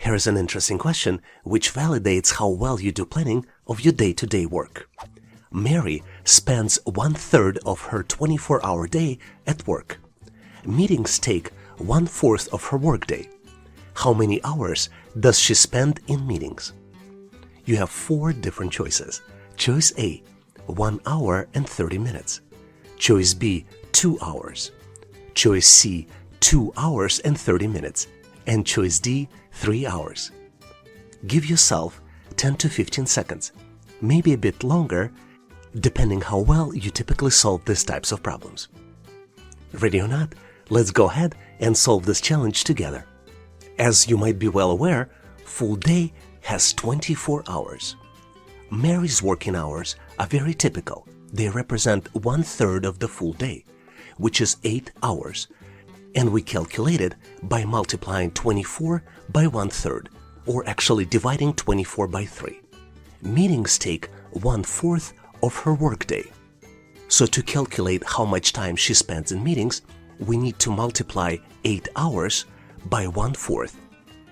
Here's an interesting question which validates how well you do planning of your day-to-day work. Mary spends 1/3 of her 24-hour day at work. Meetings take 1/4 of her workday. How many hours does she spend in meetings? You have 4 different choices. Choice A, 1 hour and 30 minutes. Choice B, 2 hours. Choice C, 2 hours and 30 minutes. And choice D, 3 hours. Give yourself 10 to 15 seconds, maybe a bit longer, depending how well you typically solve these types of problems. Ready or not, let's go ahead and solve this challenge together. As you might be well aware, full day has 24 hours. Mary's working hours are very typical. They represent 1/3 of the full day, which is 8 hours. And we calculate it by multiplying 24 by 1/3, or actually dividing 24 by 3. Meetings take 1/4 of her workday. So to calculate how much time she spends in meetings, we need to multiply 8 hours by 1/4,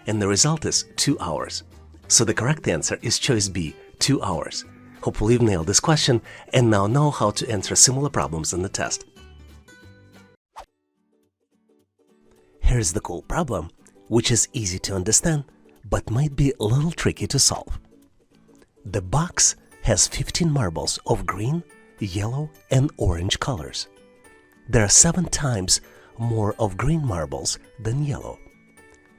and the result is 2 hours. So the correct answer is choice B, 2 hours. Hopefully you've nailed this question and now know how to answer similar problems in the test. Here's the cool problem, which is easy to understand, but might be a little tricky to solve. The box has 15 marbles of green, yellow, and orange colors. There are 7 times more of green marbles than yellow.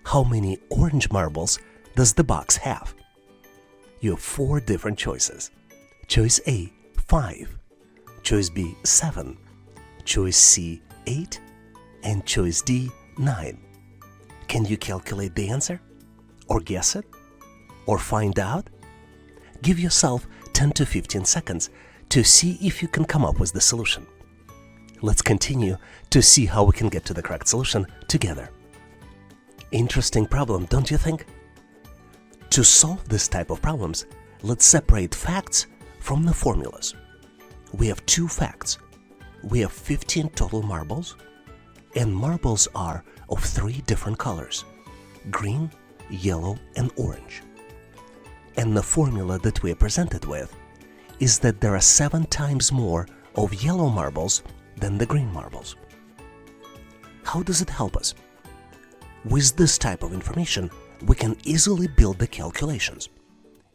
How many orange marbles does the box have? You have 4 different choices. Choice A, 5. Choice B, 7. Choice C, 8. And choice D, 9. Can you calculate the answer? Or guess it? Or find out? Give yourself 10 to 15 seconds to see if you can come up with the solution. Let's continue to see how we can get to the correct solution together. Interesting problem, don't you think? To solve this type of problems, let's separate facts from the formulas. We have 2 facts. We have 15 total marbles, and marbles are of 3 different colors: green, yellow, and orange. And the formula that we are presented with is that there are 7 times more of yellow marbles than the green marbles. How does it help us? With this type of information, we can easily build the calculations,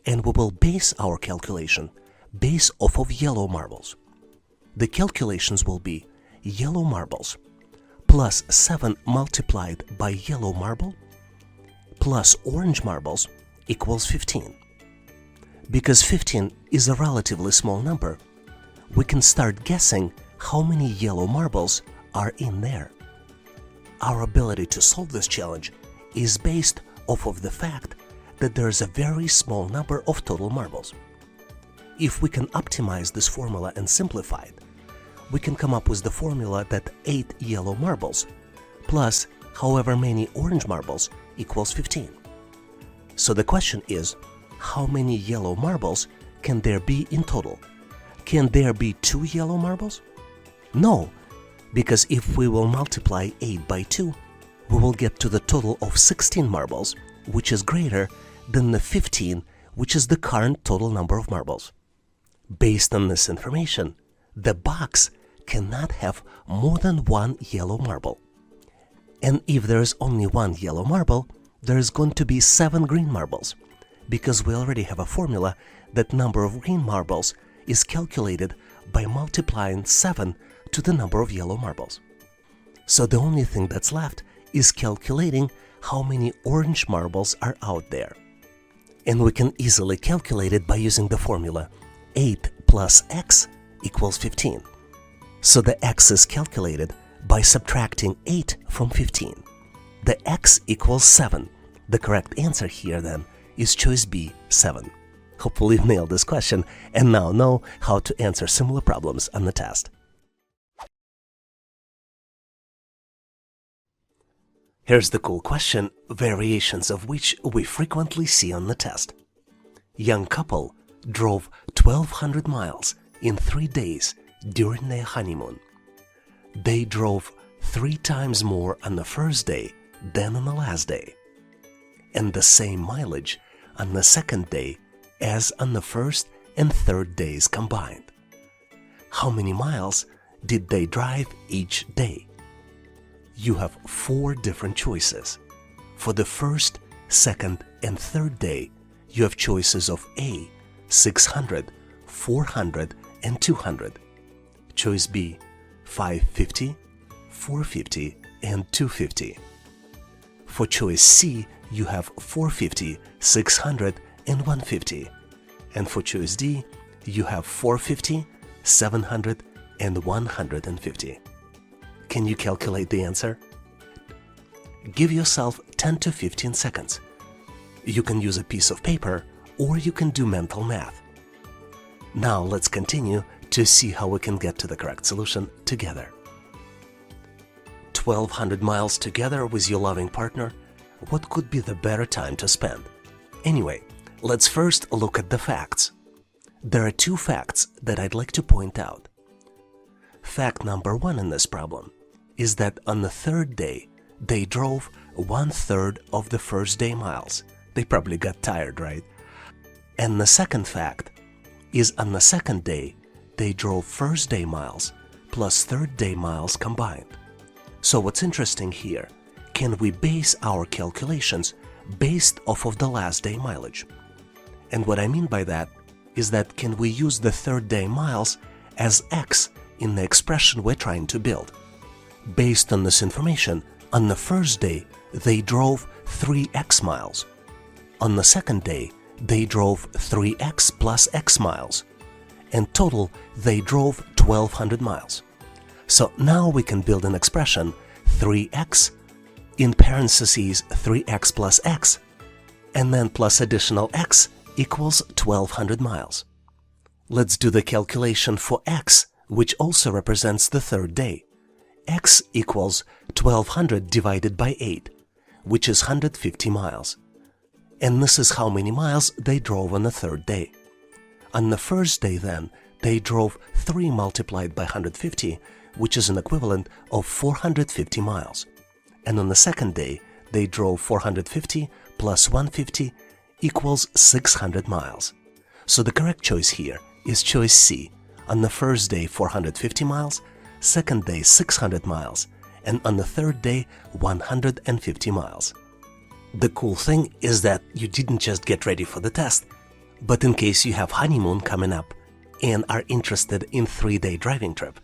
and we will base our calculation based off of yellow marbles. The calculations will be yellow marbles plus 7 multiplied by yellow marble plus orange marbles equals 15. Because 15 is a relatively small number, we can start guessing how many yellow marbles are in there. Our ability to solve this challenge is based off of the fact that there is a very small number of total marbles. If we can optimize this formula and simplify it, we can come up with the formula that 8 yellow marbles plus however many orange marbles equals 15. So the question is, how many yellow marbles can there be in total? Can there be 2 yellow marbles? No, because if we will multiply 8 by 2, we will get to the total of 16 marbles, which is greater than the 15, which is the current total number of marbles. Based on this information, the box cannot have more than 1 yellow marble. And if there is only 1 yellow marble, there is going to be 7 green marbles, because we already have a formula that number of green marbles is calculated by multiplying 7 to the number of yellow marbles. So the only thing that's left is calculating how many orange marbles are out there. And we can easily calculate it by using the formula 8 plus x equals 15. So the x is calculated by subtracting 8 from 15. The x equals 7. The correct answer here then is choice B, 7. Hopefully you've nailed this question and now know how to answer similar problems on the test. Here's the cool question, variations of which we frequently see on the test. Young couple drove 1,200 miles in 3 days during their honeymoon. They drove 3 times more on the first day than on the last day. and the same mileage on the second day as on the first and third days combined. How many miles did they drive each day? You have 4 different choices. For the first, second, and third day, you have choices of A, 600, 400, and 200. Choice B, 550, 450, and 250. For choice C, you have 450, 600, and 150. And for choice D, you have 450, 700, and 150. Can you calculate the answer? Give yourself 10 to 15 seconds. You can use a piece of paper or you can do mental math. Now let's continue to see how we can get to the correct solution together. 1,200 miles together with your loving partner. What could be the better time to spend? Anyway, let's first look at the facts. There are 2 facts that I'd like to point out. Fact number 1 in this problem is that on the third day, they drove 1/3 of the first day miles. They probably got tired, right? And the second fact is on the second day, they drove first day miles plus third day miles combined. So what's interesting here, can we base our calculations based off of the last day mileage? And what I mean by that is that can we use the third day miles as X in the expression we're trying to build? Based on this information, on the first day, they drove 3x miles. On the second day, they drove 3x plus x miles. In total, they drove 1,200 miles. So now we can build an expression 3x in parentheses 3x plus x, and then plus additional x equals 1,200 miles. Let's do the calculation for x, which also represents the third day. X equals 1,200 divided by 8, which is 150 miles. And this is how many miles they drove on the third day. On the first day then, they drove 3 multiplied by 150, which is an equivalent of 450 miles. And on the second day, they drove 450 plus 150 equals 600 miles. So the correct choice here is choice C. On the first day, 450 miles, second day, 600 miles, and on the third day, 150 miles. The cool thing is that you didn't just get ready for the test, but in case you have honeymoon coming up and are interested in 3-day driving trip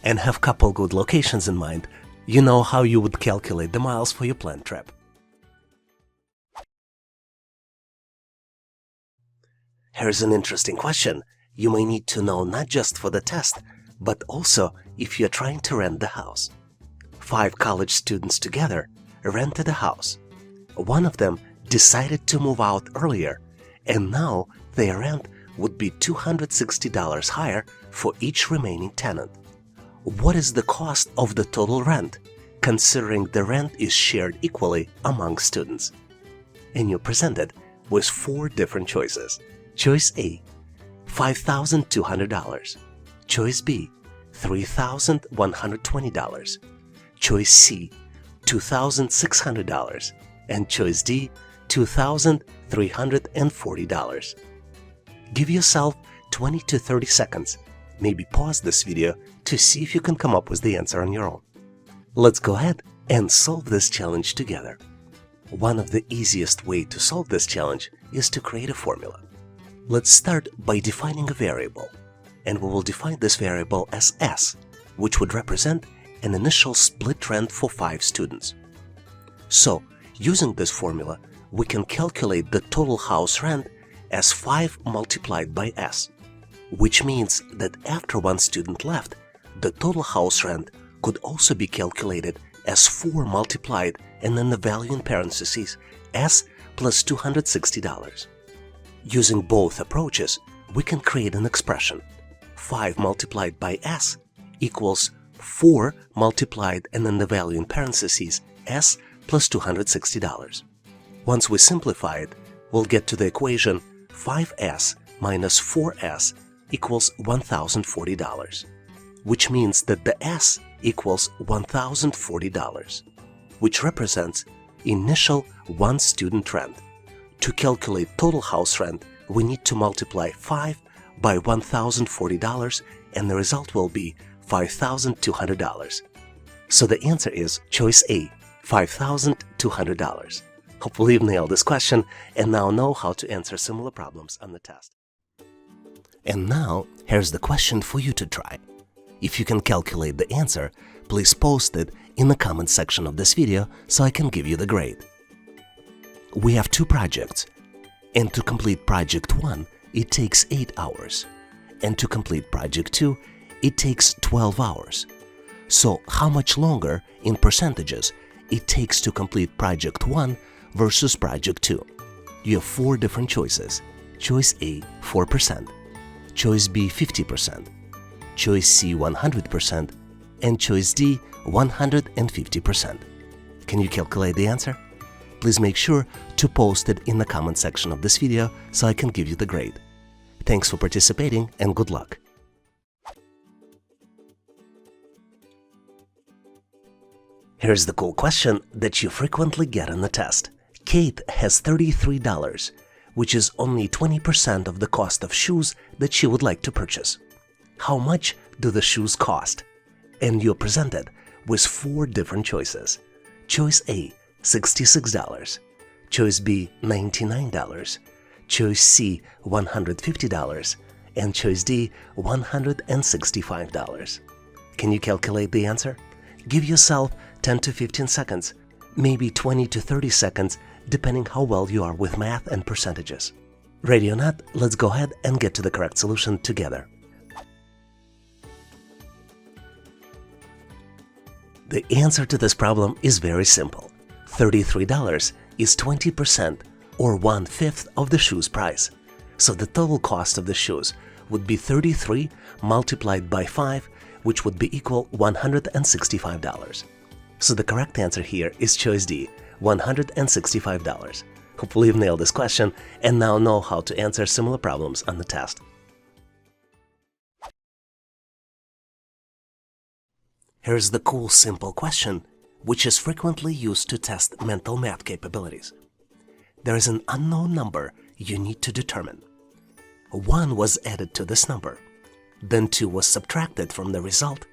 and have couple good locations in mind, you know how you would calculate the miles for your planned trip. Here's an interesting question you may need to know not just for the test, but also if you're trying to rent the house. 5 college students together rented a house. One of them decided to move out earlier, and now their rent would be $260 higher for each remaining tenant. What is the cost of the total rent, considering the rent is shared equally among students? And you're presented with 4 different choices. Choice A, $5,200. Choice B, $3,120. Choice C, $2,600. And choice D, $2,340. Give yourself 20 to 30 seconds. Maybe pause this video to see if you can come up with the answer on your own. Let's go ahead and solve this challenge together. One of the easiest ways to solve this challenge is to create a formula. Let's start by defining a variable, and we will define this variable as S, which would represent an initial split rent for 5 students. So, using this formula, we can calculate the total house rent as 5 multiplied by S, which means that after one student left, the total house rent could also be calculated as 4 multiplied and then the value in parentheses S plus $260. Using both approaches, we can create an expression. 5 multiplied by S equals 4 multiplied and then the value in parentheses S plus $260. Once we simplify it, we'll get to the equation 5S minus 4S equals $1,040, which means that the S equals $1,040, which represents initial 1 student rent. To calculate total house rent, we need to multiply 5 by $1,040 and the result will be $5,200. So the answer is choice A, $5,200. Hopefully you've nailed this question and now know how to answer similar problems on the test. And now, here's the question for you to try. If you can calculate the answer, please post it in the comment section of this video so I can give you the grade. We have 2 projects, and to complete project 1, it takes 8 hours, and to complete project 2, it takes 12 hours. So how much longer in percentages it takes to complete project 1 versus project 2? You have 4 different choices. Choice A, 4%, choice B, 50%, choice C, 100%, and choice D, 150%. Can you calculate the answer? Please make sure to post it in the comment section of this video so I can give you the grade. Thanks for participating and good luck! Here's the cool question that you frequently get on the test. Kate has $33, which is only 20% of the cost of shoes that she would like to purchase. How much do the shoes cost? And you're presented with 4 different choices. Choice A, $66, choice B, $99, choice C, $150, and choice D, $165. Can you calculate the answer? Give yourself 10 to 15 seconds, maybe 20 to 30 seconds, depending how well you are with math and percentages. Ready or not, let's go ahead and get to the correct solution together. The answer to this problem is very simple. $33 is 20% or 1/5 of the shoe's price. So the total cost of the shoes would be 33 multiplied by 5, which would be equal $165. So the correct answer here is choice D, $165. Hopefully you've nailed this question and now know how to answer similar problems on the test. Here's the cool simple question, which is frequently used to test mental math capabilities. There is an unknown number you need to determine. 1 was added to this number, then 2 was subtracted from the result,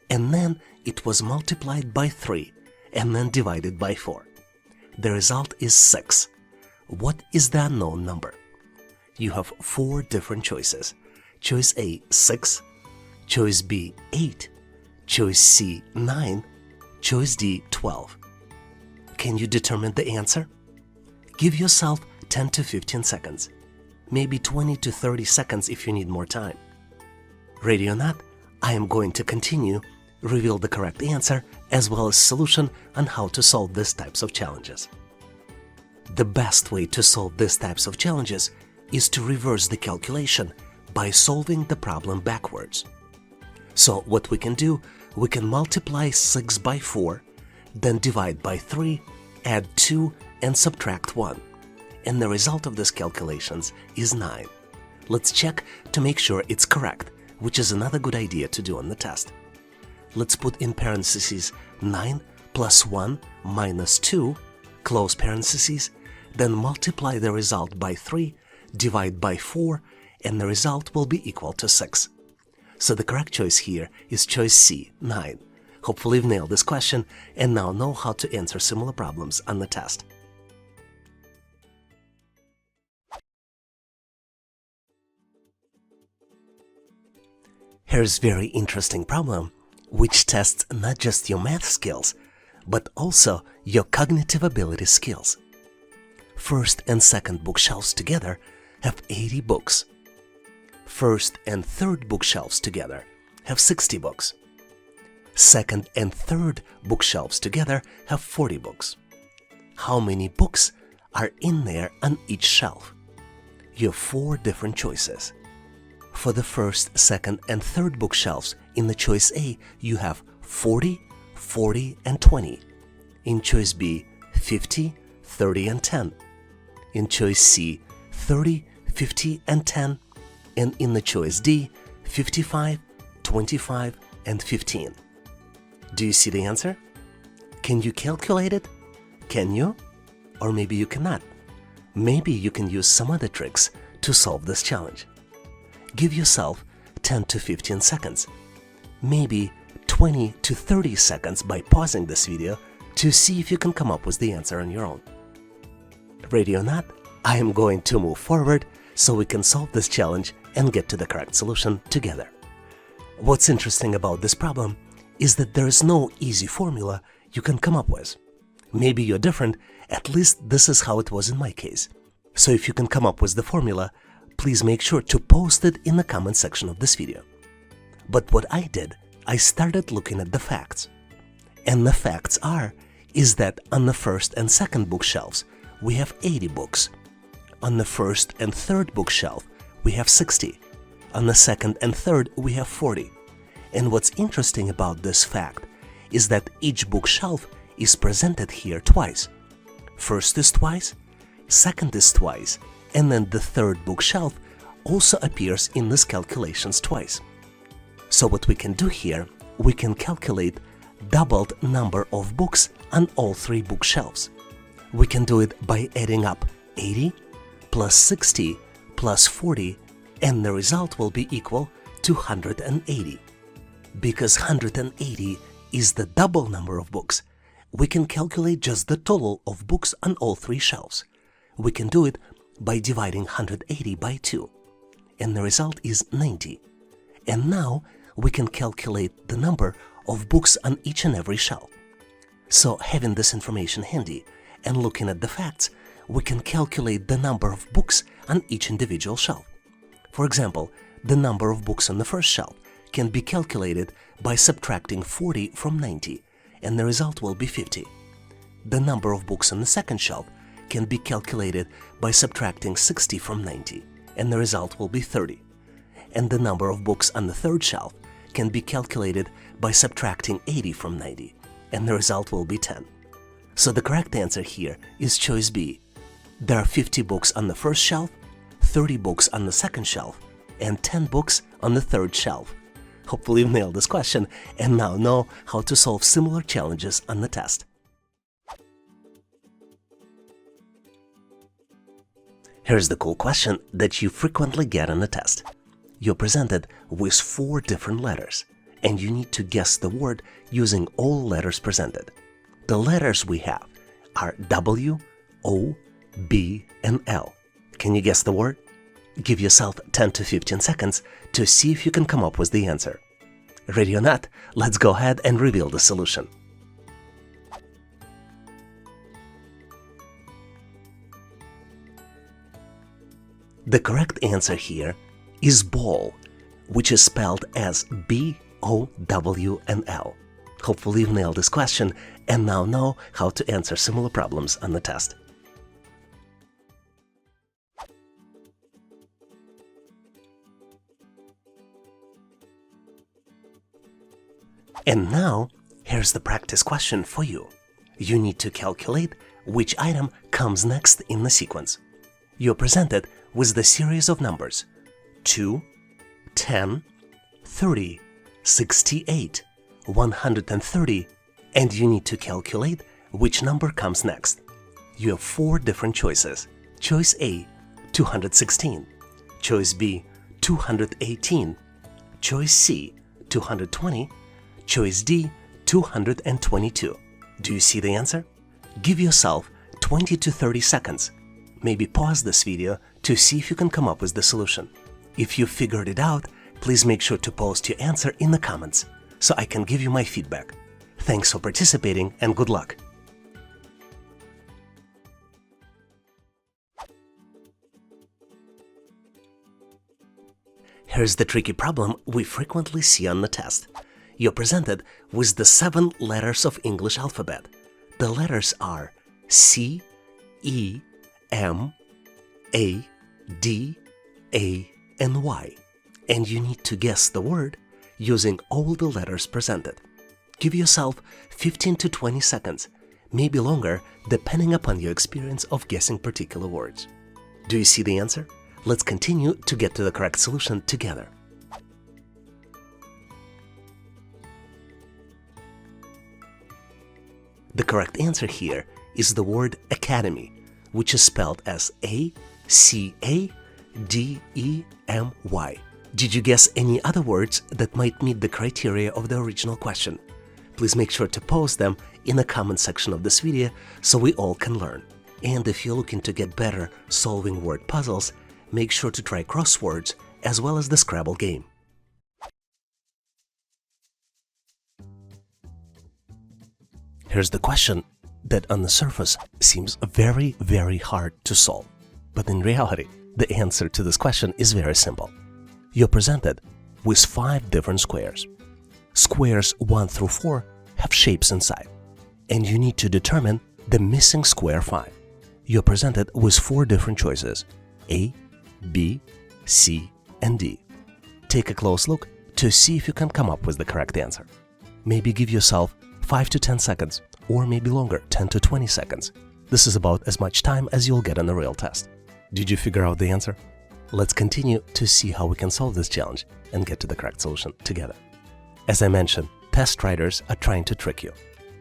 and then it was multiplied by 3 and then divided by 4. The result is 6. What is the unknown number? You have 4 different choices. Choice A, 6, choice B, 8, choice C, 9, choice D, 12. Can you determine the answer? Give yourself 10 to 15 seconds, maybe 20 to 30 seconds if you need more time. Ready or not, I am going to continue, reveal the correct answer as well as solution on how to solve these types of challenges. The best way to solve these types of challenges is to reverse the calculation by solving the problem backwards. So what we can do, we can multiply 6 by 4, then divide by 3, add 2, and subtract 1. And the result of these calculations is 9. Let's check to make sure it's correct, which is another good idea to do on the test. Let's put in parentheses 9 plus 1 minus 2, close parentheses, then multiply the result by 3, divide by 4, and the result will be equal to 6. So the correct choice here is choice C, 9. Hopefully you've nailed this question and now know how to answer similar problems on the test. Here's a very interesting problem, which tests not just your math skills, but also your cognitive ability skills. First and second bookshelves together have 80 books. First and third bookshelves together have 60 books. Second and third bookshelves together have 40 books. How many books are in there on each shelf? You have 4 different choices. For the first, second, and third bookshelves, in the choice A, you have 40, 40, and 20. In choice B, 50, 30, and 10. In choice C, 30, 50, and 10. And in the choice D, 55, 25, and 15. Do you see the answer? Can you calculate it? Can you? Or maybe you cannot. Maybe you can use some other tricks to solve this challenge. Give yourself 10 to 15 seconds, maybe 20 to 30 seconds by pausing this video to see if you can come up with the answer on your own. Ready or not, I am going to move forward so we can solve this challenge and get to the correct solution together. What's interesting about this problem is that there is no easy formula you can come up with. Maybe you're different, at least this is how it was in my case. So if you can come up with the formula, please make sure to post it in the comment section of this video. But what I did, I started looking at the facts. And the facts is that on the first and second bookshelves, we have 80 books. On the first and third bookshelf, we have 60. On the second and third, we have 40. And what's interesting about this fact is that each bookshelf is presented here twice. First is twice, second is twice, and then the third bookshelf also appears in these calculations twice. So what we can do here, we can calculate doubled number of books on all three bookshelves. We can do it by adding up 80 plus 60 plus 40, and the result will be equal to 180. Because 180 is the double number of books, we can calculate just the total of books on all three shelves. We can do it by dividing 180 by 2, and the result is 90. And now we can calculate the number of books on each and every shelf. So having this information handy and looking at the facts, we can calculate the number of books on each individual shelf. For example, the number of books on the first shelf can be calculated by subtracting 40 from 90, and the result will be 50. The number of books on the second shelf can be calculated by subtracting 60 from 90, and the result will be 30. And the number of books on the third shelf can be calculated by subtracting 80 from 90, and the result will be 10. So the correct answer here is choice B. There are 50 books on the first shelf, 30 books on the second shelf, and 10 books on the third shelf. Hopefully you've nailed this question and now know how to solve similar challenges on the test. Here's the cool question that you frequently get on the test. You're presented with 4 different letters, and you need to guess the word using all letters presented. The letters we have are W, O, B, and L. Can you guess the word? Give yourself 10 to 15 seconds to see if you can come up with the answer. Ready or not, let's go ahead and reveal the solution. The correct answer here is ball, which is spelled as B-O-W-N-L. Hopefully you've nailed this question and now know how to answer similar problems on the test. And now, here's the practice question for you. You need to calculate which item comes next in the sequence. You're presented with the series of numbers 2, 10, 30, 68, 130, and you need to calculate which number comes next. You have 4 different choices. Choice A, 216. Choice B, 218. Choice C, 220. Choice D, 222. Do you see the answer? Give yourself 20 to 30 seconds. Maybe pause this video to see if you can come up with the solution. If you figured it out, please make sure to post your answer in the comments so I can give you my feedback. Thanks for participating and good luck! Here's the tricky problem we frequently see on the test. You're presented with the 7 letters of English alphabet. The letters are C, E, M, A, D, A, and Y. And you need to guess the word using all the letters presented. Give yourself 15 to 20 seconds, maybe longer, depending upon your experience of guessing particular words. Do you see the answer? Let's continue to get to the correct solution together. The correct answer here is the word academy, which is spelled as A-C-A-D-E-M-Y. Did you guess any other words that might meet the criteria of the original question? Please make sure to post them in the comment section of this video so we all can learn. And if you're looking to get better solving word puzzles, make sure to try crosswords as well as the Scrabble game. Here's the question that on the surface seems very, very hard to solve. But in reality, the answer to this question is very simple. You're presented with 5 different squares. Squares 1 through 4 have shapes inside, and you need to determine the missing square 5. You're presented with 4 different choices: A, B, C, and D. Take a close look to see if you can come up with the correct answer. Maybe give yourself 5 to 10 seconds, or maybe longer, 10 to 20 seconds. This is about as much time as you'll get on the real test. Did you figure out the answer? Let's continue to see how we can solve this challenge and get to the correct solution together. As I mentioned, test writers are trying to trick you.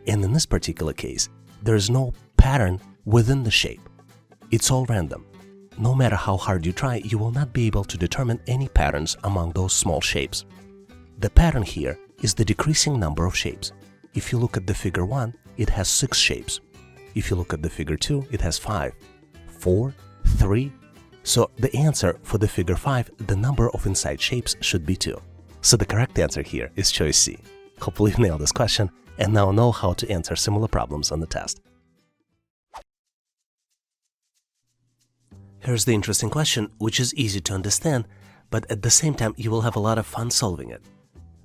And in this particular case, there is no pattern within the shape. It's all random. No matter how hard you try, you will not be able to determine any patterns among those small shapes. The pattern here is the decreasing number of shapes. If you look at the figure 1, it has 6 shapes. If you look at the figure 2, it has 5, 4, 3. So the answer for the figure 5, the number of inside shapes should be 2. So the correct answer here is choice C. Hopefully you nailed this question and now know how to answer similar problems on the test. Here's the interesting question, which is easy to understand, but at the same time you will have a lot of fun solving it.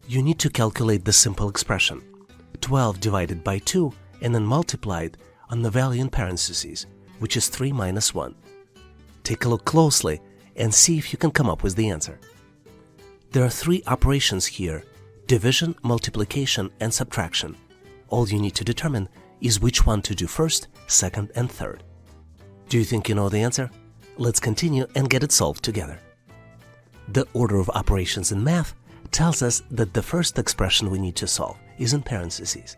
You need to calculate the simple expression 12 divided by 2 and then multiplied on the value in parentheses, which is 3 minus 1. Take a look closely and see if you can come up with the answer. There are 3 operations here: division, multiplication, and subtraction. All you need to determine is which one to do first, second, and third. Do you think you know the answer? Let's continue and get it solved together. The order of operations in math tells us that the first expression we need to solve is in parentheses.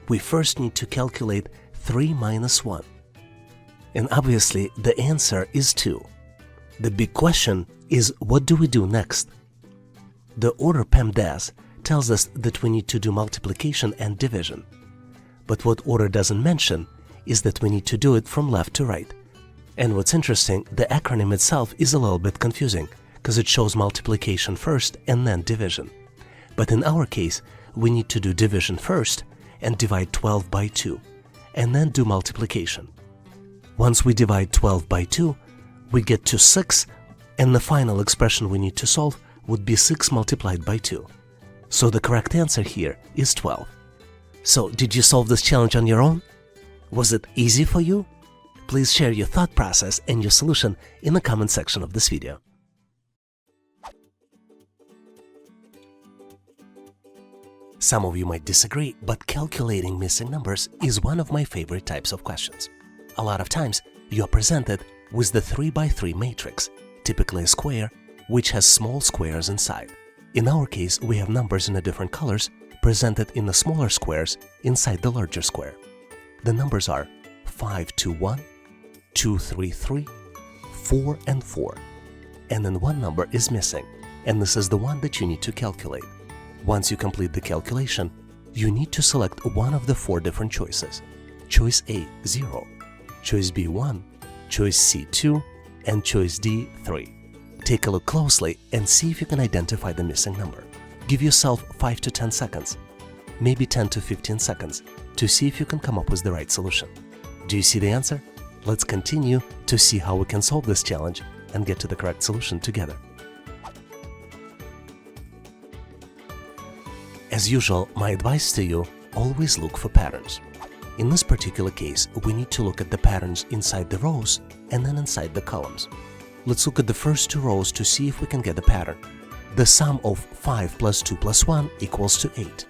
We first need to calculate 3 minus 1. And obviously the answer is 2. The big question is, what do we do next? The order PEMDAS tells us that we need to do multiplication and division. But what order doesn't mention is that we need to do it from left to right. And what's interesting, the acronym itself is a little bit confusing because it shows multiplication first and then division. But in our case, we need to do division first and divide 12 by 2, and then do multiplication. Once we divide 12 by 2, we get to 6, and the final expression we need to solve would be 6 multiplied by 2. So the correct answer here is 12. So did you solve this challenge on your own? Was it easy for you? Please share your thought process and your solution in the comment section of this video. Some of you might disagree, but calculating missing numbers is one of my favorite types of questions. A lot of times, you are presented with the 3 by 3 matrix, typically a square, which has small squares inside. In our case, we have numbers in the different colors presented in the smaller squares inside the larger square. The numbers are 5, 2, 1, 2, 3, 3, 4, and 4. And then one number is missing, and this is the one that you need to calculate. Once you complete the calculation, you need to select one of the 4 different choices. Choice A, 0, choice B, 1, choice C, 2, and choice D, 3. Take a look closely and see if you can identify the missing number. Give yourself 5 to 10 seconds, maybe 10 to 15 seconds, to see if you can come up with the right solution. Do you see the answer? Let's continue to see how we can solve this challenge and get to the correct solution together. As usual, my advice to you, always look for patterns. In this particular case, we need to look at the patterns inside the rows and then inside the columns. Let's look at the first 2 rows to see if we can get a pattern. The sum of 5 plus 2 plus 1 equals to 8.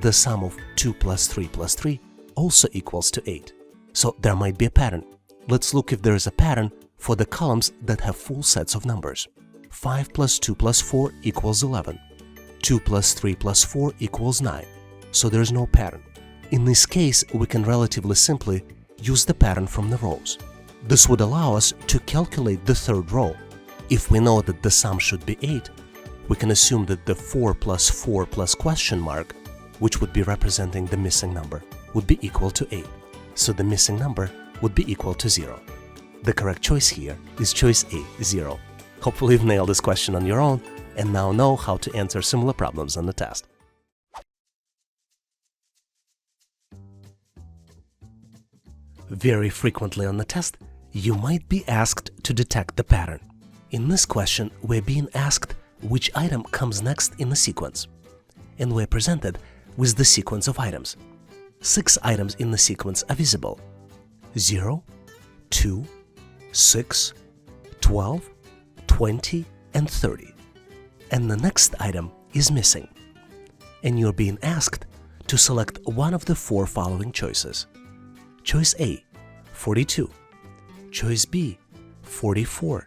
The sum of 2 plus 3 plus 3 also equals to 8. So there might be a pattern. Let's look if there is a pattern for the columns that have full sets of numbers. 5 plus 2 plus 4 equals 11. 2 plus 3 plus 4 equals 9. So there is no pattern. In this case, we can relatively simply use the pattern from the rows. This would allow us to calculate the third row. If we know that the sum should be 8, we can assume that the 4 plus question mark, which would be representing the missing number, would be equal to 8. So the missing number would be equal to 0. The correct choice here is choice A, 0. Hopefully you've nailed this question on your own and now know how to answer similar problems on the test. Very frequently on the test, you might be asked to detect the pattern. In this question, we're being asked which item comes next in the sequence, and we're presented with the sequence of items. 6 items in the sequence are visible: 0, 2, 6, 12, 20, and 30. And the next item is missing. And you're being asked to select one of the 4 following choices. Choice A, 42. Choice B, 44.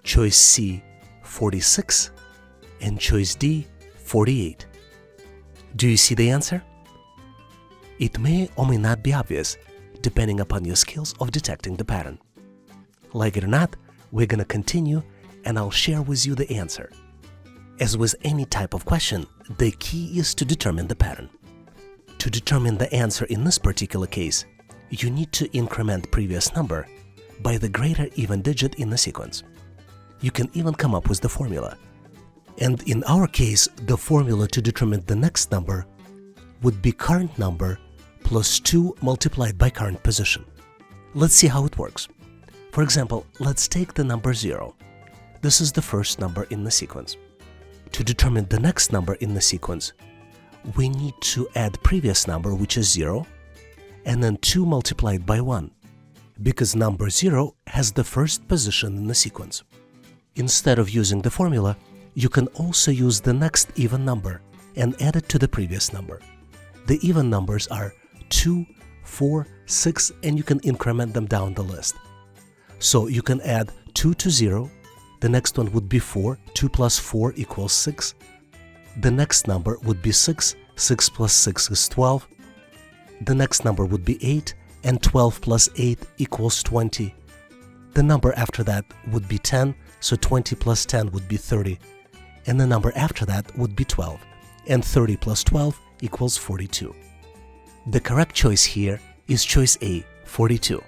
Choice C, 46. And choice D, 48. Do you see the answer? It may or may not be obvious, depending upon your skills of detecting the pattern. Like it or not, we're gonna continue and I'll share with you the answer. As with any type of question, the key is to determine the pattern. To determine the answer in this particular case, you need to increment previous number by the greater even digit in the sequence. You can even come up with the formula. And in our case, the formula to determine the next number would be current number plus 2 multiplied by current position. Let's see how it works. For example, let's take the number 0. This is the first number in the sequence. To determine the next number in the sequence, we need to add previous number, which is 0, and then 2 multiplied by 1, because number 0 has the first position in the sequence. Instead of using the formula, you can also use the next even number and add it to the previous number. The even numbers are 2, 4, 6, and you can increment them down the list. So you can add 2 to 0, the next one would be 4, 2 plus 4 equals 6. The next number would be 6, 6 plus 6 is 12. The next number would be 8, and 12 plus 8 equals 20. The number after that would be 10, so 20 plus 10 would be 30. And the number after that would be 12, and 30 plus 12 equals 42. The correct choice here is choice A, 42.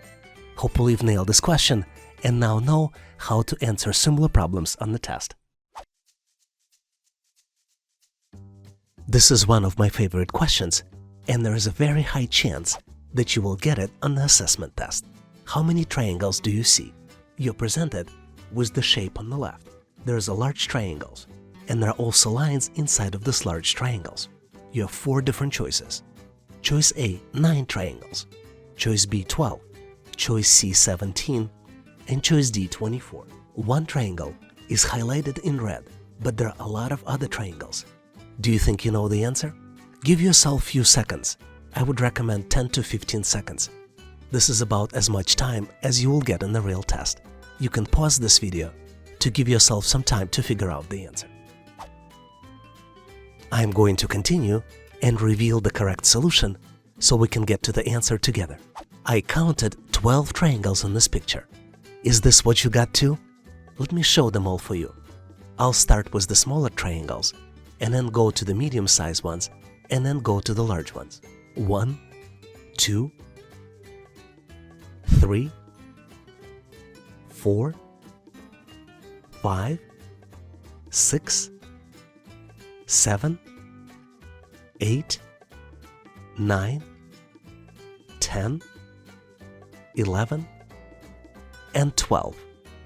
Hopefully you've nailed this question and now know how to answer similar problems on the test. This is one of my favorite questions, and there is a very high chance that you will get it on the assessment test. How many triangles do you see? You're presented with the shape on the left. There's a large triangles, and there are also lines inside of this large triangles. You have 4 different choices. Choice A, 9 triangles. Choice B, 12. Choice C, 17. And choice D, 24. One triangle is highlighted in red, but there are a lot of other triangles. Do you think you know the answer? Give yourself a few seconds. I would recommend 10 to 15 seconds. This is about as much time as you will get in the real test. You can pause this video to give yourself some time to figure out the answer. I'm going to continue and reveal the correct solution so we can get to the answer together. I counted 12 triangles in this picture. Is this what you got too? Let me show them all for you. I'll start with the smaller triangles and then go to the medium-sized ones and then go to the large ones. 1, 2, 3, 4, 5, 6, 7, 8, 9, 10, 11, and 12.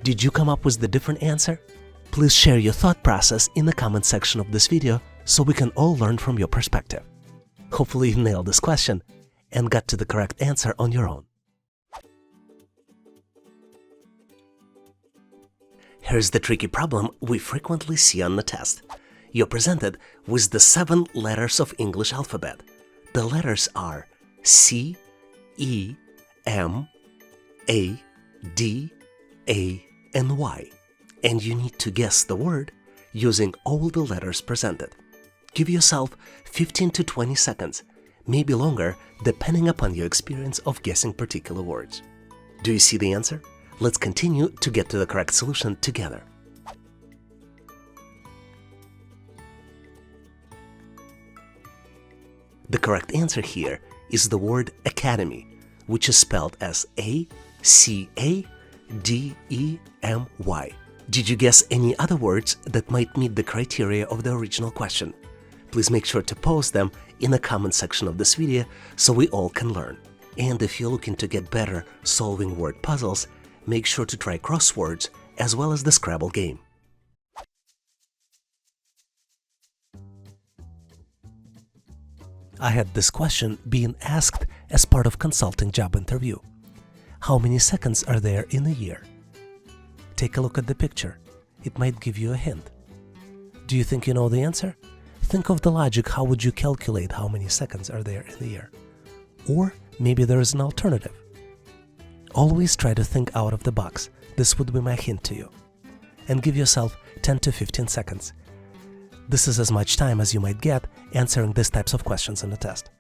Did you come up with the different answer? Please share your thought process in the comment section of this video so we can all learn from your perspective. Hopefully you nailed this question and got to the correct answer on your own. Here's the tricky problem we frequently see on the test. You're presented with the 7 letters of English alphabet. The letters are C, E, M, A, D, A, and Y. And you need to guess the word using all the letters presented. Give yourself 15 to 20 seconds. maybe longer, depending upon your experience of guessing particular words. Do you see the answer? Let's continue to get to the correct solution together. The correct answer here is the word academy, which is spelled as A-C-A-D-E-M-Y. Did you guess any other words that might meet the criteria of the original question? Please make sure to post them in the comment section of this video so we all can learn. And if you're looking to get better solving word puzzles, make sure to try crosswords as well as the Scrabble game. I had this question being asked as part of consulting job interview. How many seconds are there in a year? Take a look at the picture. It might give you a hint. Do you think you know the answer? Think of the logic. How would you calculate how many seconds are there in a year? Or maybe there is an alternative. Always try to think out of the box. This would be my hint to you. And give yourself 10 to 15 seconds. This is as much time as you might get answering these types of questions in the test.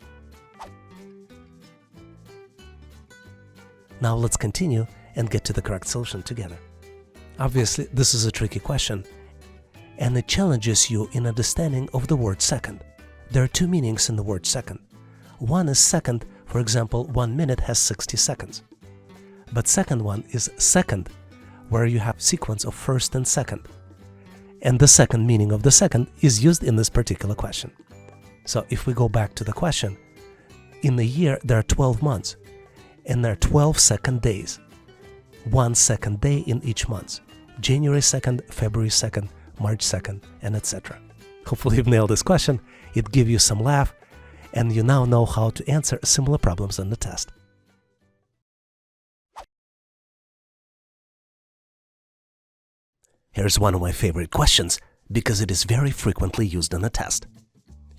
Now let's continue and get to the correct solution together. Obviously, this is a tricky question, and it challenges you in understanding of the word second. There are two meanings in the word second. One is second, for example, 1 minute has 60 seconds. But second one is second, where you have sequence of first and second. And the second meaning of the second is used in this particular question. So if we go back to the question, in a year there are 12 months, and there are 12 second days. 1 second day in each month. January 2nd, February 2nd, March 2nd, and etc. Hopefully you've nailed this question. It gives you some laugh, and you now know how to answer similar problems on the test. Here's one of my favorite questions because it is very frequently used on the test.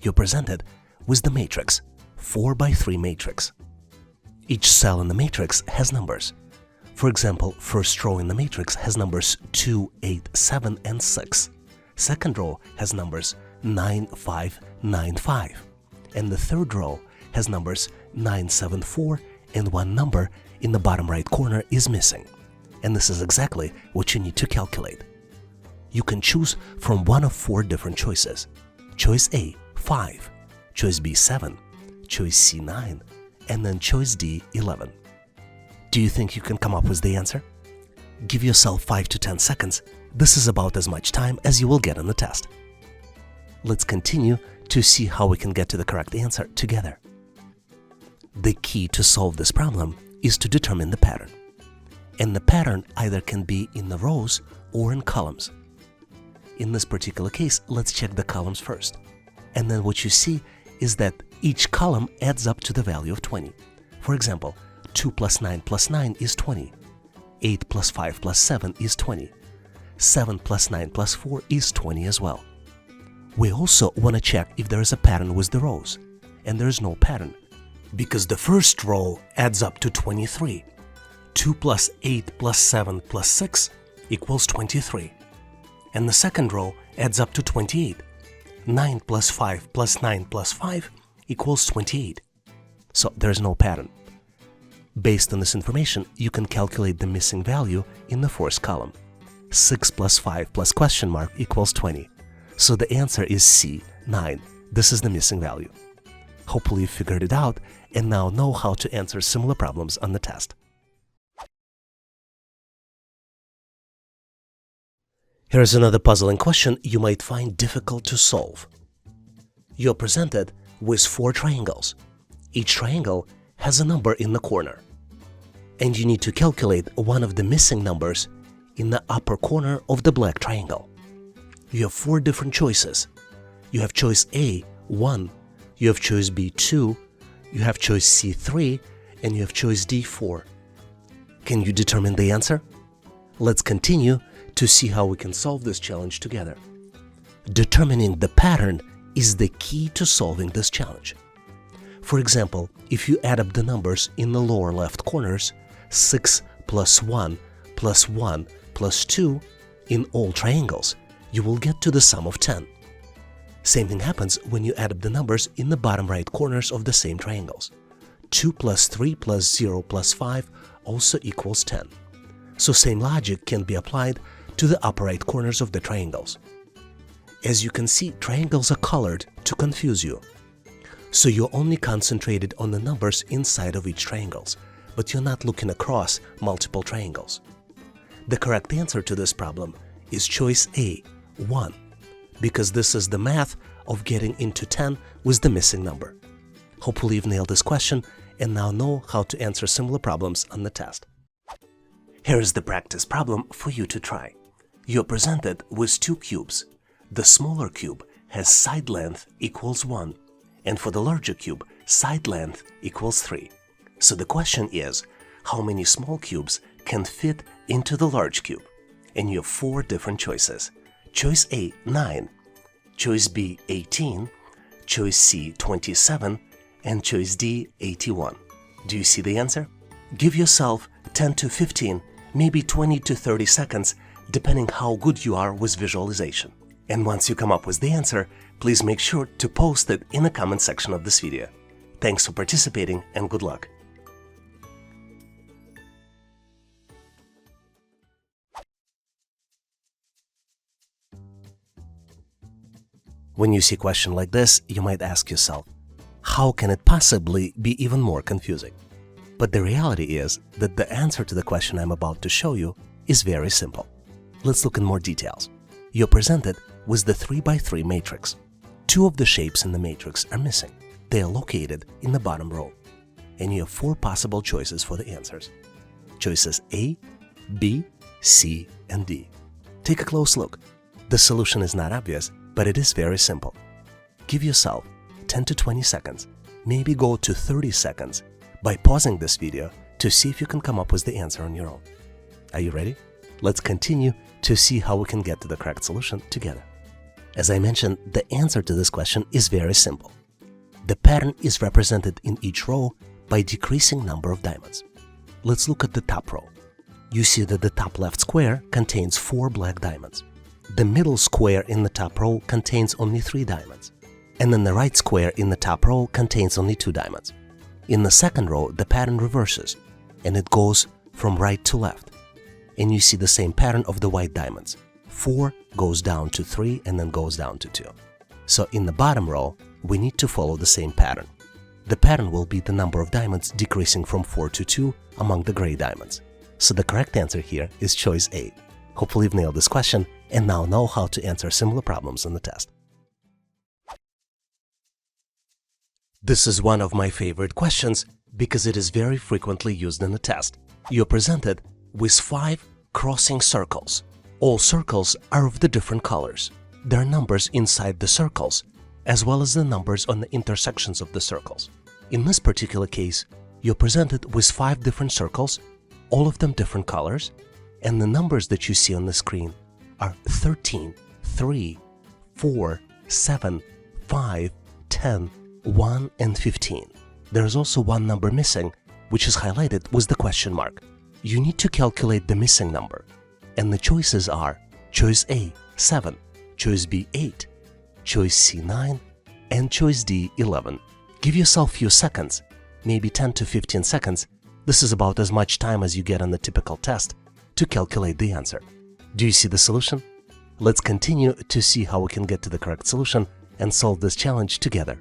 You're presented with the matrix, 4x3 matrix. Each cell in the matrix has numbers. For example, first row in the matrix has numbers 2, 8, 7, and 6. Second row has numbers 9, 5, 9, 5. And the third row has numbers 9, 7, 4, and one number in the bottom right corner is missing. And this is exactly what you need to calculate. You can choose from one of 4 different choices. Choice A, 5. Choice B, 7. Choice C, 9. And then choice D, 11. Do you think you can come up with the answer? Give yourself 5 to 10 seconds. This is about as much time as you will get on the test. Let's continue to see how we can get to the correct answer together. The key to solve this problem is to determine the pattern. And the pattern either can be in the rows or in columns. In this particular case, let's check the columns first. And then what you see is that each column adds up to the value of 20. For example, 2 plus 9 plus 9 is 20. 8 plus 5 plus 7 is 20. 7 plus 9 plus 4 is 20 as well. We also want to check if there is a pattern with the rows. And there is no pattern, because the first row adds up to 23. 2 plus 8 plus 7 plus 6 equals 23. And the second row adds up to 28. 9 plus 5 plus 9 plus 5 equals 28. So there's no pattern. Based on this information, you can calculate the missing value in the first column. 6 plus 5 plus question mark equals 20. So the answer is C, 9. This is the missing value. Hopefully you figured it out and now know how to answer similar problems on the test. Here's another puzzling question you might find difficult to solve. You're presented with 4 triangles. Each triangle has a number in the corner. And you need to calculate one of the missing numbers in the upper corner of the black triangle. You have 4 different choices. You have choice A, 1. You have choice B, 2. You have choice C, 3. And you have choice D, 4. Can you determine the answer? Let's continue to see how we can solve this challenge together. Determining the pattern is the key to solving this challenge. For example, if you add up the numbers in the lower left corners, 6 plus 1 plus 1 plus 2 in all triangles, you will get to the sum of 10. Same thing happens when you add up the numbers in the bottom right corners of the same triangles. 2 plus 3 plus 0 plus 5 also equals 10. So same logic can be applied to the upper right corners of the triangles. As you can see, triangles are colored to confuse you. So you're only concentrated on the numbers inside of each triangles, but you're not looking across multiple triangles. The correct answer to this problem is choice A, 1, because this is the math of getting into 10 with the missing number. Hopefully you've nailed this question and now know how to answer similar problems on the test. Here is the practice problem for you to try. You're presented with two cubes. The smaller cube has side length equals 1, and for the larger cube, side length equals 3. So the question is, how many small cubes can fit into the large cube? And you have 4 different choices. Choice A, 9. Choice B, 18. Choice C, 27. And choice D, 81. Do you see the answer? Give yourself 10 to 15, maybe 20 to 30 seconds, depending how good you are with visualization. And once you come up with the answer, please make sure to post it in the comment section of this video. Thanks for participating and good luck! When you see a question like this, you might ask yourself, how can it possibly be even more confusing? But the reality is that the answer to the question I'm about to show you is very simple. Let's look in more details. You're presented with the 3x3 matrix. 2 of the shapes in the matrix are missing. They are located in the bottom row. And you have 4 possible choices for the answers. Choices A, B, C, and D. Take a close look. The solution is not obvious, but it is very simple. Give yourself 10 to 20 seconds, maybe go to 30 seconds by pausing this video to see if you can come up with the answer on your own. Are you ready? Let's continue to see how we can get to the correct solution together. As I mentioned, the answer to this question is very simple. The pattern is represented in each row by decreasing number of diamonds. Let's look at the top row. You see that the top left square contains 4 black diamonds. The middle square in the top row contains only 3 diamonds. And then the right square in the top row contains only 2 diamonds. In the second row, the pattern reverses, and it goes from right to left. And you see the same pattern of the white diamonds. 4 goes down to 3 and then goes down to 2. So in the bottom row, we need to follow the same pattern. The pattern will be the number of diamonds decreasing from 4 to 2 among the gray diamonds. So the correct answer here is choice A. Hopefully you've nailed this question and now know how to answer similar problems on the test. This is one of my favorite questions because it is very frequently used in the test. You're presented with 5 crossing circles. All circles are of the different colors. There are numbers inside the circles, as well as the numbers on the intersections of the circles. In this particular case, you're presented with 5 different circles, all of them different colors, and the numbers that you see on the screen are 13, 3, 4, 7, 5, 10, 1, and 15. There is also one number missing, which is highlighted with the question mark. You need to calculate the missing number, and the choices are choice A, 7, choice B, 8, choice C, 9, and choice D, 11. Give yourself a few seconds, maybe 10 to 15 seconds. This is about as much time as you get on the typical test to calculate the answer. Do you see the solution? Let's continue to see how we can get to the correct solution and solve this challenge together.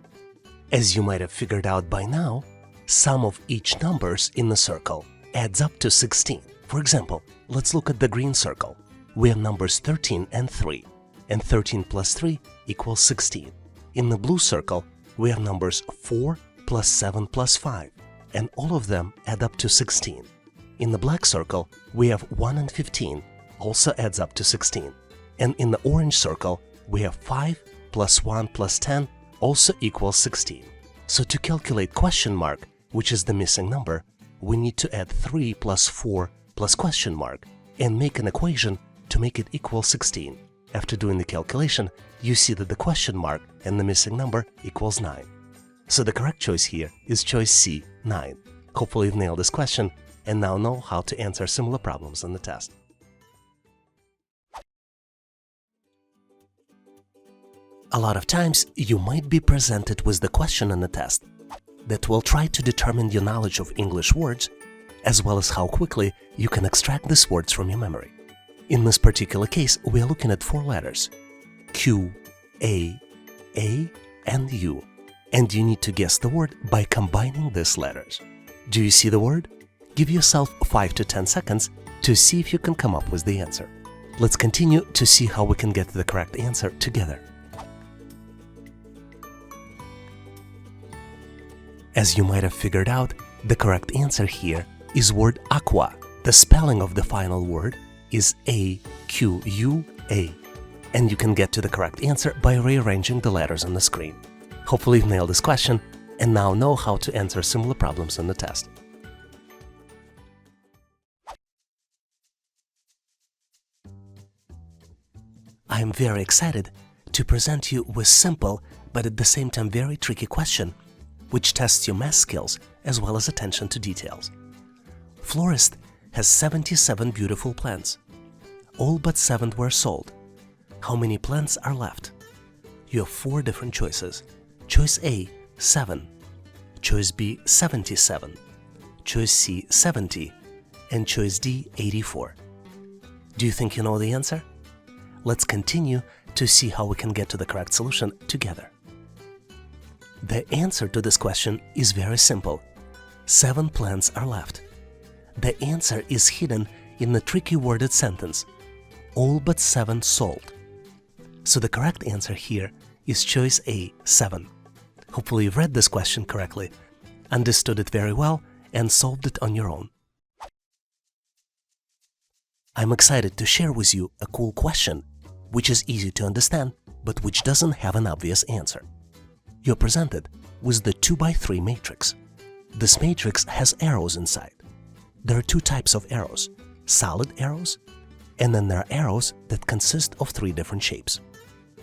As you might have figured out by now, sum of each numbers in the circle adds up to 16. For example, let's look at the green circle. We have numbers 13 and 3, and 13 plus 3 equals 16. In the blue circle, we have numbers 4 plus 7 plus 5, and all of them add up to 16. In the black circle, we have 1 and 15, also adds up to 16. And in the orange circle, we have 5 plus 1 plus 10, also equals 16. So to calculate question mark, which is the missing number, we need to add 3 plus 4 plus question mark and make an equation to make it equal 16. After doing the calculation, you see that the question mark and the missing number equals 9. So the correct choice here is choice C, 9. Hopefully you've nailed this question and now know how to answer similar problems on the test. A lot of times, you might be presented with the question in the test that will try to determine your knowledge of English words, as well as how quickly you can extract these words from your memory. In this particular case, we are looking at 4 letters: Q, A, and U, and you need to guess the word by combining these letters. Do you see the word? Give yourself 5 to 10 seconds to see if you can come up with the answer. Let's continue to see how we can get the correct answer together. As you might have figured out, the correct answer here is word aqua. The spelling of the final word is A-Q-U-A, and you can get to the correct answer by rearranging the letters on the screen. Hopefully you've nailed this question and now know how to answer similar problems in the test. I am very excited to present you with simple but at the same time very tricky question, which tests your math skills as well as attention to details. Florist has 77 beautiful plants. All but 7 were sold. How many plants are left? You have 4 different choices. Choice A, 7. Choice B, 77. Choice C, 70. And choice D, 84. Do you think you know the answer? Let's continue to see how we can get to the correct solution together. The answer to this question is very simple. 7 plants are left. The answer is hidden in the tricky worded sentence, all but 7 sold. So the correct answer here is choice A, 7. Hopefully you've read this question correctly, understood it very well, and solved it on your own. I'm excited to share with you a cool question, which is easy to understand, but which doesn't have an obvious answer. You're presented with the 2x3 matrix. This matrix has arrows inside. There are 2 types of arrows: solid arrows, and then there are arrows that consist of 3 different shapes.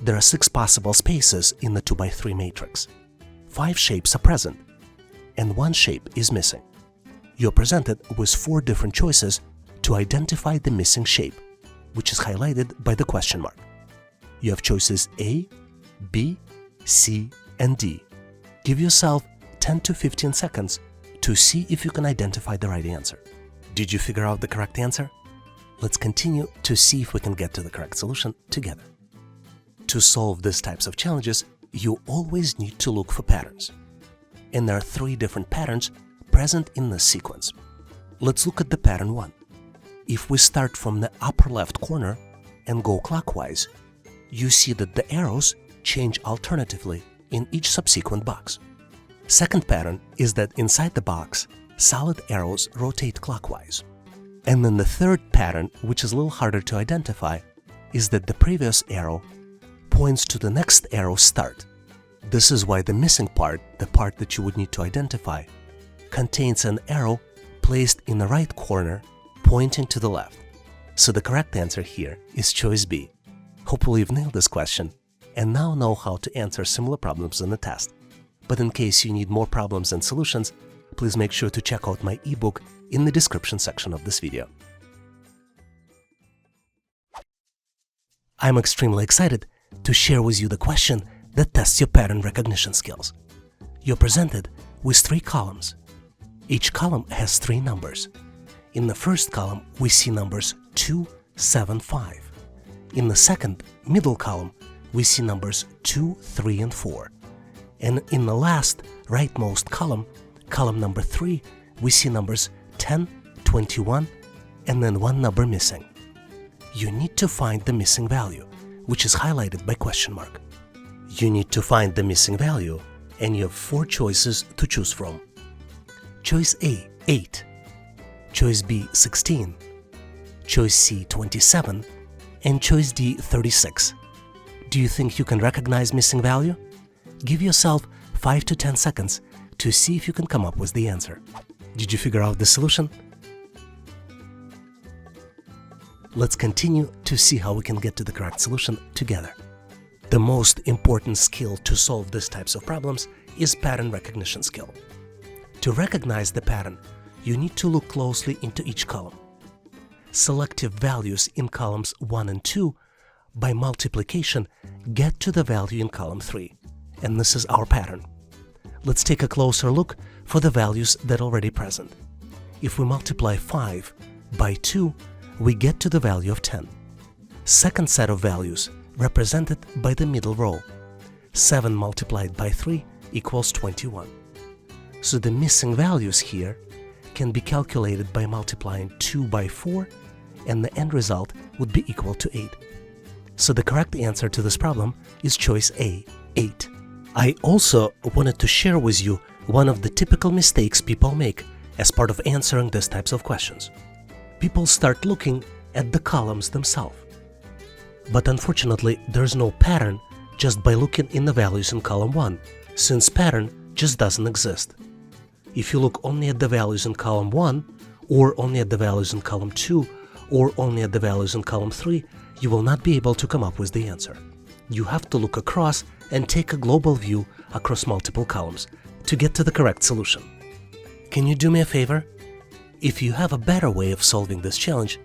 There are 6 possible spaces in the 2x3 matrix. 5 shapes are present, and 1 shape is missing. You're presented with 4 different choices to identify the missing shape, which is highlighted by the question mark. You have choices A, B, C, and D. Give yourself 10 to 15 seconds to see if you can identify the right answer. Did you figure out the correct answer? Let's continue to see if we can get to the correct solution together. To solve these types of challenges, you always need to look for patterns. And there are 3 different patterns present in this sequence. Let's look at the pattern 1. If we start from the upper left corner and go clockwise, you see that the arrows change alternatively in each subsequent box. Second pattern is that inside the box, solid arrows rotate clockwise. And then the third pattern, which is a little harder to identify, is that the previous arrow points to the next arrow's start. This is why the missing part, the part that you would need to identify, contains an arrow placed in the right corner pointing to the left. So the correct answer here is choice B. Hopefully you've nailed this question and now know how to answer similar problems in the test. But in case you need more problems and solutions, please make sure to check out my ebook in the description section of this video. I'm extremely excited to share with you the question that tests your pattern recognition skills. You're presented with 3 columns. Each column has 3 numbers. In the first column, we see numbers 2, 7, 5. In the second, middle column, we see numbers 2, 3, and 4. And in the last, rightmost column, column number 3, we see numbers 10, 21, and then 1 number missing. You need to find the missing value, which is highlighted by question mark. You need to find the missing value, and you have 4 choices to choose from. Choice A, 8. Choice B, 16. Choice C, 27. And choice D, 36. Do you think you can recognize missing value? Give yourself 5 to 10 seconds to see if you can come up with the answer. Did you figure out the solution? Let's continue to see how we can get to the correct solution together. The most important skill to solve these types of problems is pattern recognition skill. To recognize the pattern, you need to look closely into each column. Selective values in columns 1 and 2 by multiplication, get to the value in column 3. And this is our pattern. Let's take a closer look for the values that are already present. If we multiply 5 by 2, we get to the value of 10. Second set of values represented by the middle row. 7 multiplied by 3 equals 21. So the missing values here can be calculated by multiplying 2 by 4, and the end result would be equal to 8. So the correct answer to this problem is choice A, 8. I also wanted to share with you one of the typical mistakes people make as part of answering these types of questions. People start looking at the columns themselves. But unfortunately, there's no pattern just by looking in the values in column 1, since pattern just doesn't exist. If you look only at the values in column 1, or only at the values in column 2, or only at the values in column 3, you will not be able to come up with the answer. You have to look across and take a global view across multiple columns to get to the correct solution. Can you do me a favor? If you have a better way of solving this challenge,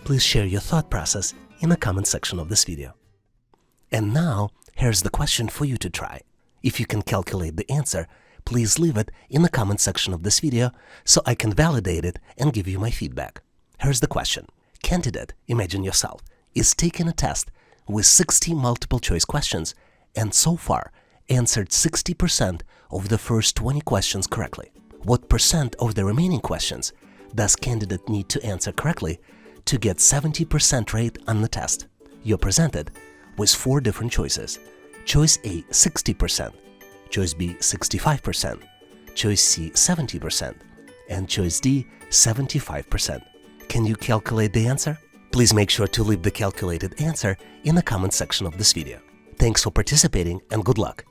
please share your thought process in the comment section of this video. And now, here's the question for you to try. If you can calculate the answer, please leave it in the comment section of this video so I can validate it and give you my feedback. Here's the question. Candidate, imagine yourself, is taking a test with 60 multiple choice questions and so far answered 60% of the first 20 questions correctly. What percent of the remaining questions does candidate need to answer correctly to get 70% rate on the test? You're presented with 4 different choices. Choice A, 60%, choice B, 65%, choice C, 70%, and choice D, 75%. Can you calculate the answer? Please make sure to leave the calculated answer in the comment section of this video. Thanks for participating and good luck!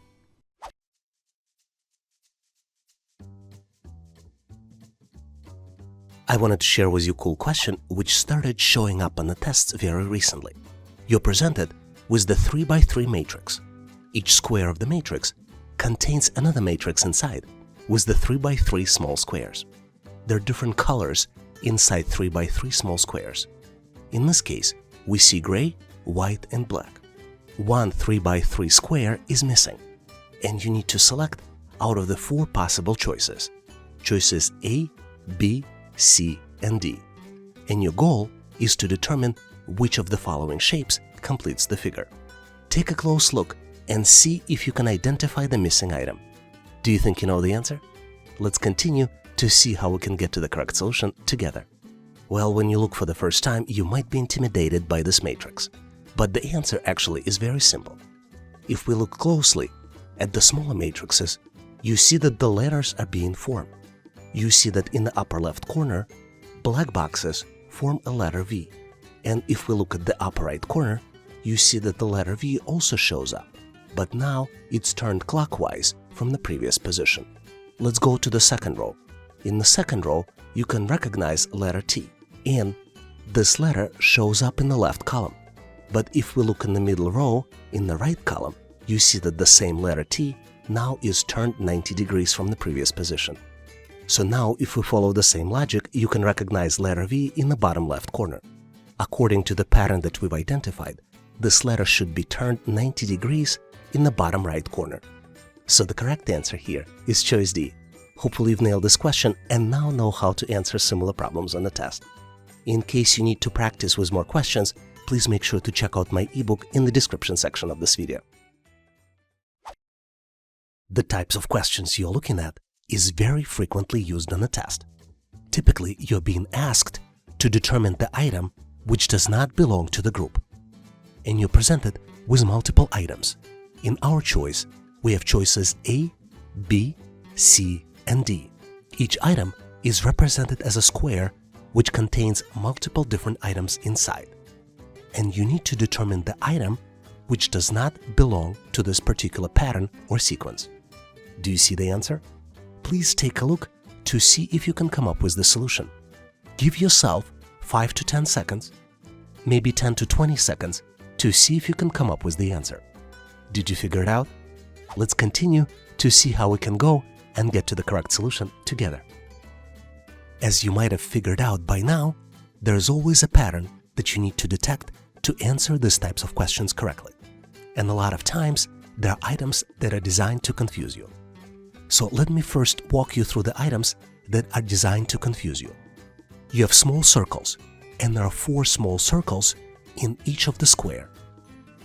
I wanted to share with you a cool question which started showing up on the tests very recently. You're presented with the 3 by 3 matrix. Each square of the matrix contains another matrix inside with the 3 by 3 small squares. There are different colors inside 3 by 3 small squares. In this case, we see gray, white, and black. One 3 by 3 square is missing, and you need to select out of the 4 possible choices. Choices A, B, C, and D. And your goal is to determine which of the following shapes completes the figure. Take a close look and see if you can identify the missing item. Do you think you know the answer? Let's continue to see how we can get to the correct solution together. Well, when you look for the first time, you might be intimidated by this matrix. But the answer actually is very simple. If we look closely at the smaller matrices, you see that the letters are being formed. You see that in the upper left corner, black boxes form a letter V. And if we look at the upper right corner, you see that the letter V also shows up, but now it's turned clockwise from the previous position. Let's go to the second row. In the second row, you can recognize letter T, and this letter shows up in the left column. But if we look in the middle row, in the right column, you see that the same letter T now is turned 90 degrees from the previous position. So now, if we follow the same logic, you can recognize letter V in the bottom left corner. According to the pattern that we've identified, this letter should be turned 90 degrees in the bottom right corner. So the correct answer here is choice D. Hopefully you've nailed this question and now know how to answer similar problems on the test. In case you need to practice with more questions, please make sure to check out my ebook in the description section of this video. The types of questions you're looking at is very frequently used on the test. Typically, you're being asked to determine the item which does not belong to the group. And you're presented with multiple items. In our choice, we have choices A, B, C, and D. Each item is represented as a square which contains multiple different items inside. And you need to determine the item which does not belong to this particular pattern or sequence. Do you see the answer? Please take a look to see if you can come up with the solution. Give yourself 5 to 10 seconds, maybe 10 to 20 seconds to see if you can come up with the answer. Did you figure it out? Let's continue to see how we can go and get to the correct solution together. As you might have figured out by now, there is always a pattern that you need to detect to answer these types of questions correctly. And a lot of times, there are items that are designed to confuse you. So let me first walk you through the items that are designed to confuse you. You have small circles, and there are 4 small circles in each of the square.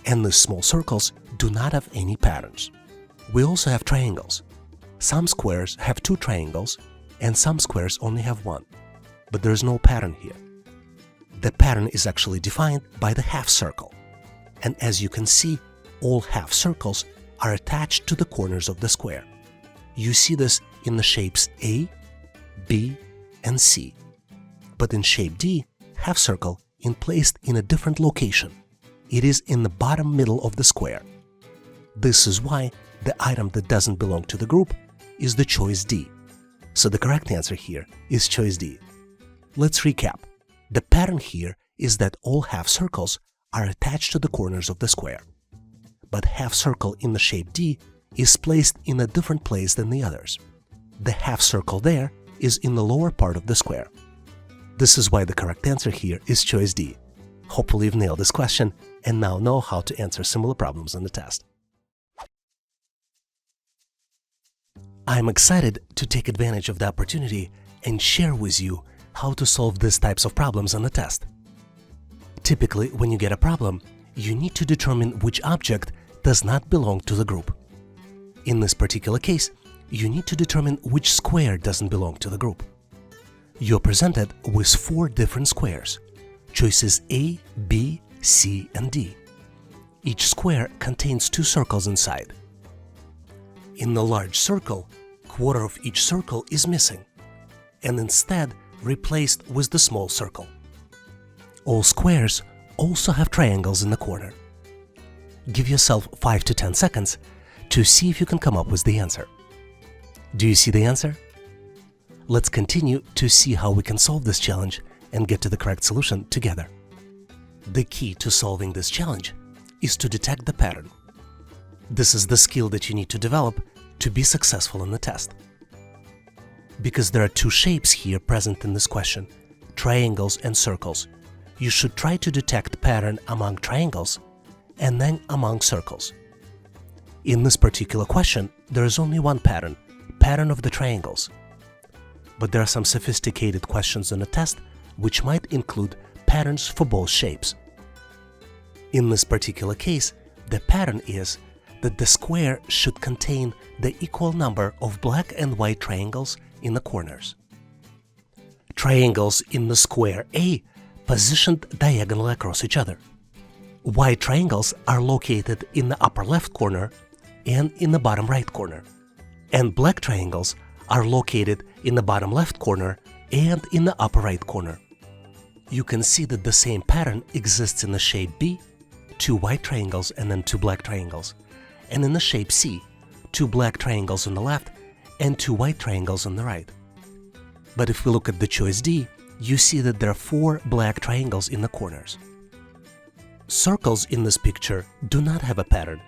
And these small circles do not have any patterns. We also have triangles. Some squares have 2 triangles, and some squares only have 1. But there is no pattern here. The pattern is actually defined by the half circle. And as you can see, all half circles are attached to the corners of the square. You see this in the shapes A, B, and C. But in shape D, half circle is placed in a different location. It is in the bottom middle of the square. This is why the item that doesn't belong to the group is the choice D. So the correct answer here is choice D. Let's recap. The pattern here is that all half circles are attached to the corners of the square. But half circle in the shape D is placed in a different place than the others. The half circle there is in the lower part of the square. This is why the correct answer here is choice D. Hopefully you've nailed this question and now know how to answer similar problems on the test. I'm excited to take advantage of the opportunity and share with you how to solve these types of problems on the test. Typically, when you get a problem, you need to determine which object does not belong to the group. In this particular case, you need to determine which square doesn't belong to the group. You're presented with 4 different squares, choices A, B, C, and D. Each square contains 2 circles inside. In the large circle, quarter of each circle is missing, and instead replaced with the small circle. All squares also have triangles in the corner. Give yourself 5 to 10 seconds to see if you can come up with the answer. Do you see the answer? Let's continue to see how we can solve this challenge and get to the correct solution together. The key to solving this challenge is to detect the pattern. This is the skill that you need to develop to be successful in the test. Because there are 2 shapes here present in this question, triangles and circles, you should try to detect pattern among triangles and then among circles. In this particular question, there is only one pattern of the triangles. But there are some sophisticated questions on the test which might include patterns for both shapes. In this particular case, the pattern is that the square should contain the equal number of black and white triangles in the corners. Triangles in the square A positioned diagonally across each other. White triangles are located in the upper left corner and in the bottom right corner, and black triangles are located in the bottom left corner and in the upper right corner. You can see that the same pattern exists in the shape B, 2 white triangles and then 2 black triangles, and in the shape C, 2 black triangles on the left and 2 white triangles on the right. But if we look at the choice D, you see that there are 4 black triangles in the corners. Circles in this picture do not have a pattern,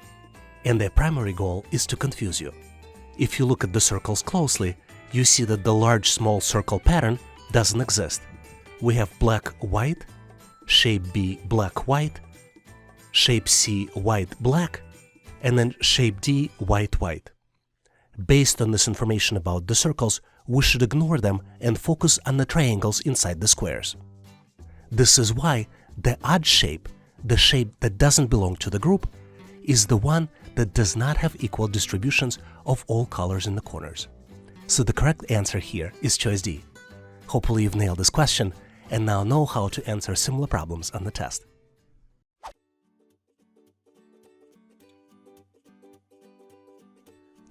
and their primary goal is to confuse you. If you look at the circles closely, you see that the large-small circle pattern doesn't exist. We have black-white, shape B black-white, shape C white-black, and then shape D white-white. Based on this information about the circles, we should ignore them and focus on the triangles inside the squares. This is why the odd shape, the shape that doesn't belong to the group, is the one that does not have equal distributions of all colors in the corners. So the correct answer here is choice D. Hopefully you've nailed this question and now know how to answer similar problems on the test.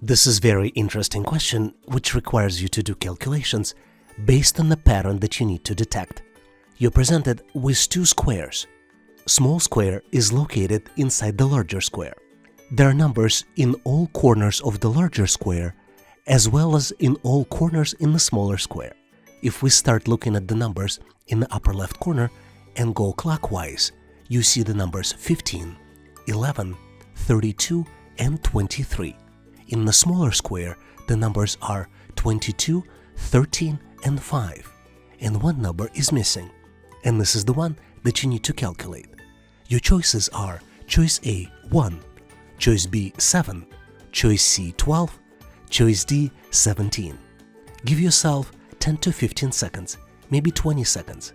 This is a very interesting question which requires you to do calculations based on the pattern that you need to detect. You're presented with 2 squares. Small square is located inside the larger square. There are numbers in all corners of the larger square as well as in all corners in the smaller square. If we start looking at the numbers in the upper left corner and go clockwise, you see the numbers 15, 11, 32, and 23. In the smaller square, the numbers are 22, 13, and 5, and one number is missing, and this is the one that you need to calculate. Your choices are choice A, 1, choice B, 7, choice C, 12, choice D, 17. Give yourself 10 to 15 seconds, maybe 20 seconds.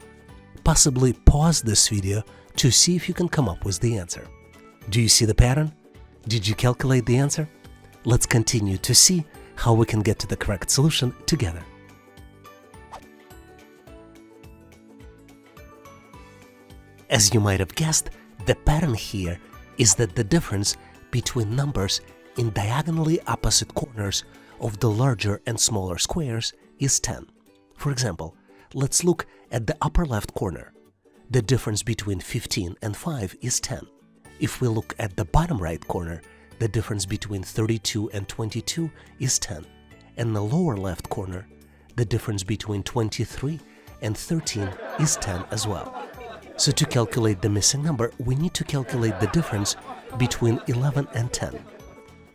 Possibly pause this video to see if you can come up with the answer. Do you see the pattern? Did you calculate the answer? Let's continue to see how we can get to the correct solution together. As you might have guessed, the pattern here is that the difference between numbers in diagonally opposite corners of the larger and smaller squares is 10. For example, let's look at the upper left corner. The difference between 15 and 5 is 10. If we look at the bottom right corner, the difference between 32 and 22 is 10. And the lower left corner, the difference between 23 and 13 is 10 as well. So to calculate the missing number, we need to calculate the difference between 11 and 10.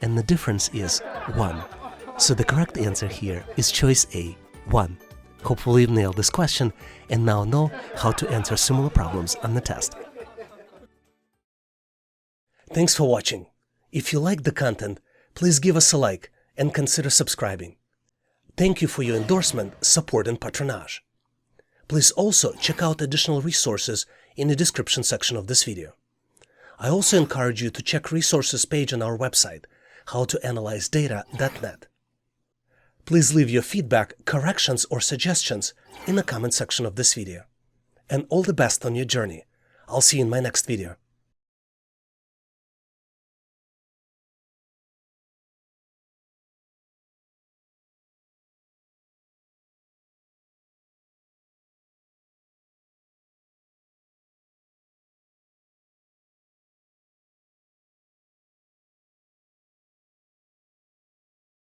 And the difference is 1. So the correct answer here is choice A, 1. Hopefully you've nailed this question and now know how to answer similar problems on the test. Thanks for watching. If you liked the content, please give us a like and consider subscribing. Thank you for your endorsement, support, and patronage. Please also check out additional resources in the description section of this video. I also encourage you to check resources page on our website, howtoanalyzedata.net. Please leave your feedback, corrections, or suggestions in the comment section of this video. And all the best on your journey. I'll see you in my next video.